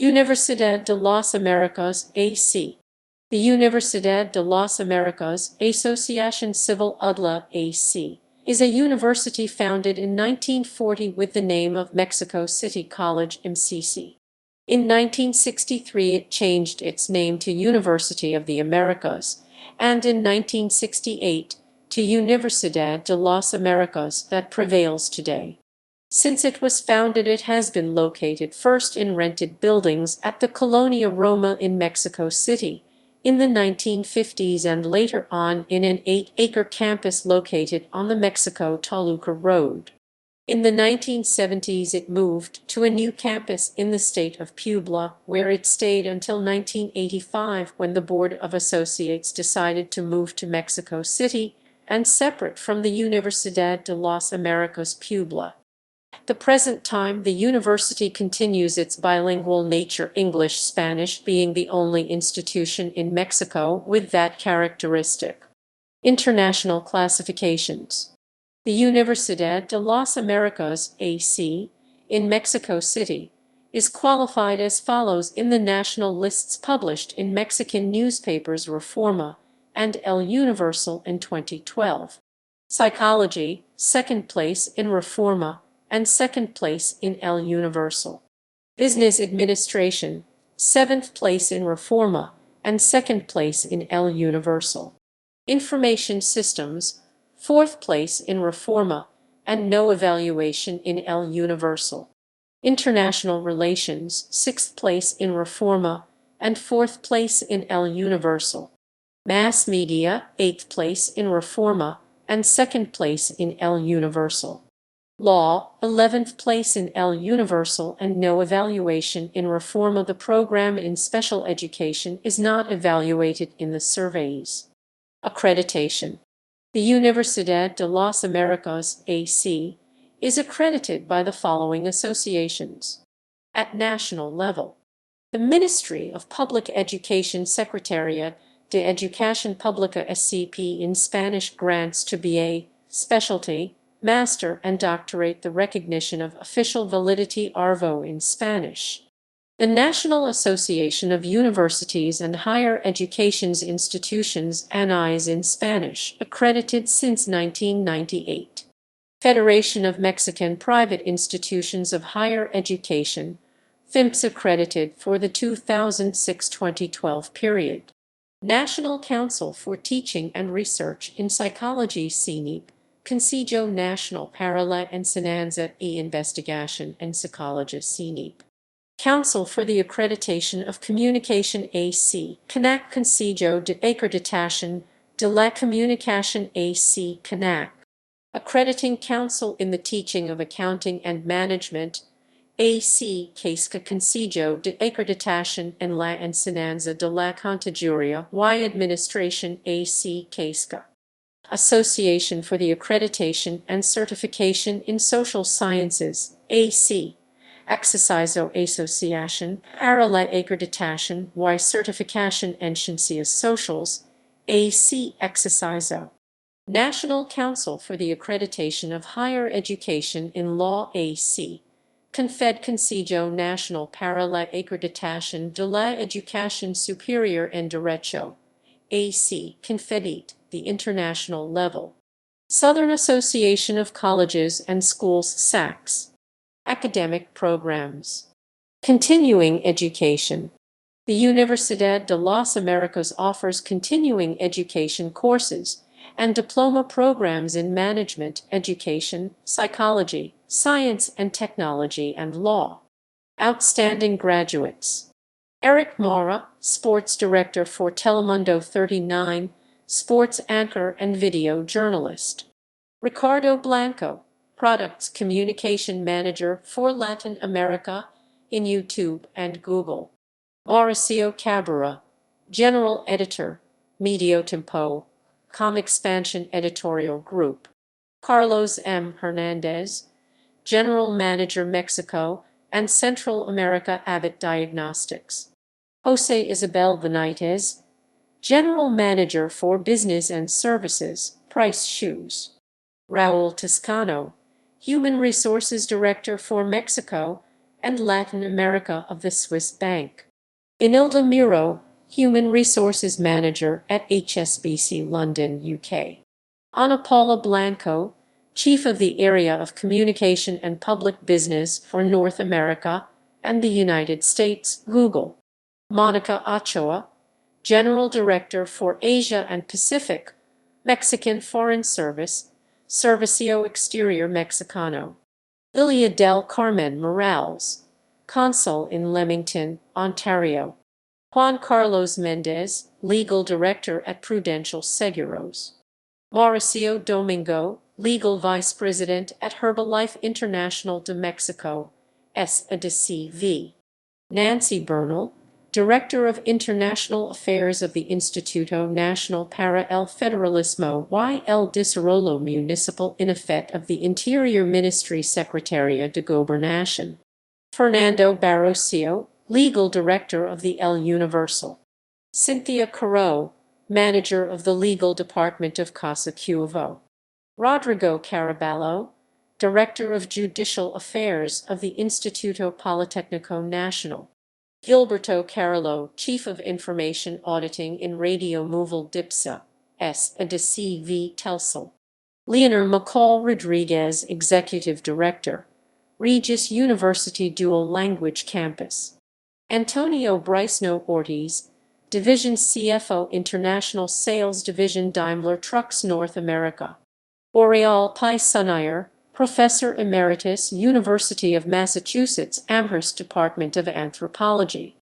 Universidad de las Américas, AC. The Universidad de las Américas, Asociación Civil UDLA, AC, is a university founded in 1940 with the name of Mexico City College MCC. In 1963 it changed its name to University of the Americas, and in 1968 to Universidad de las Américas that prevails today. Since it was founded, it has been located first in rented buildings at the Colonia Roma in Mexico City in the 1950s and later on in an 8-acre campus located on the Mexico-Toluca Road. In the 1970s it moved to a new campus in the state of Puebla, where it stayed until 1985 when the Board of Associates decided to move to Mexico City and separate from the Universidad de las Américas Puebla. At the present time, the university continues its bilingual nature, English-Spanish being the only institution in Mexico with that characteristic. International classifications. The Universidad de las Américas, AC, in Mexico City, is qualified as follows in the national lists published in Mexican newspapers Reforma and El Universal in 2012. Psychology, second place in Reforma, and second place in El Universal. Business Administration, seventh place in Reforma, and second place in El Universal. Information Systems, fourth place in Reforma, and no evaluation in El Universal. International Relations, sixth place in Reforma, and fourth place in El Universal. Mass Media, eighth place in Reforma, and second place in El Universal. Law, 11th place in El Universal and no evaluation in Reforma. The program in special education is not evaluated in the surveys. Accreditation. The Universidad de las Américas, AC, is accredited by the following associations. At national level, the Ministry of Public Education Secretariat de Educación Pública SCP in Spanish grants to BA, specialty, master and doctorate the recognition of official validity ARVO in Spanish. The National Association of Universities and Higher Education's Institutions ANIs in Spanish, accredited since 1998. Federation of Mexican Private Institutions of Higher Education, FIMPS accredited for the 2006-2012 period. National Council for Teaching and Research in Psychology CNEP, Consejo Nacional para la Enseñanza y Investigación en Psicología CNEP. Council for the Accreditation of Communication AC, CANAC Consejo de Acreditación de la Comunicación AC CANAC. Accrediting Council in the Teaching of Accounting and Management, AC CASCA Consejo de Acreditación en la Enseñanza de la Contaduría y Administración AC CASCA. Association for the Accreditation and Certification in Social Sciences, AC. Exerciso Asociación para la Acreditación y Certificación en Ciencias Sociales, AC Exerciso. National Council for the Accreditation of Higher Education in Law, AC. Confed Consejo Nacional para la Acreditación de la Educación Superior en Derecho, AC Confedit, the international level. Southern Association of Colleges and Schools, SACS. Academic programs. Continuing education. The Universidad de las Américas offers continuing education courses and diploma programs in management, education, psychology, science and technology, and law. Outstanding graduates. Eric Mora, Sports Director for Telemundo 39, Sports Anchor and Video Journalist. Ricardo Blanco, Products Communication Manager for Latin America in YouTube and Google. Mauricio Cabrera, General Editor, Medio Tiempo, ComExpansion Editorial Group. Carlos M. Hernandez, General Manager Mexico and Central America Abbott Diagnostics. Jose Isabel Benitez, General Manager for Business and Services, Price Shoes. Raul Toscano, Human Resources Director for Mexico and Latin America of the Swiss Bank. Inilda Miro, Human Resources Manager at HSBC London, UK. Ana Paula Blanco, Chief of the Area of Communication and Public Business for North America and the United States, Google. Monica Ochoa, General Director for Asia and Pacific, Mexican Foreign Service, Servicio Exterior Mexicano. Ilia del Carmen Morales, Consul in Leamington, Ontario. Juan Carlos Mendez, Legal Director at Prudential Seguros. Mauricio Domingo, Legal Vice President at Herbalife International de Mexico, SADCV. Nancy Bernal, Director of International Affairs of the Instituto Nacional para el Federalismo y el Desarrollo Municipal INAFET of the Interior Ministry Secretaría de Gobernación. Fernando Barrocio, Legal Director of the El Universal. Cynthia Caro, Manager of the Legal Department of Casa Cuervo. Rodrigo Caraballo, Director of Judicial Affairs of the Instituto Politécnico Nacional. Gilberto Carollo, Chief of Information Auditing in Radio Móvil DIPSA, SADCV Telcel. Leonor McCall Rodriguez, Executive Director, Regis University Dual Language Campus. Antonio Bryceno Ortiz, Division CFO International Sales Division Daimler Trucks North America. Boreal Paisunayar, Professor Emeritus, University of Massachusetts Amherst Department of Anthropology.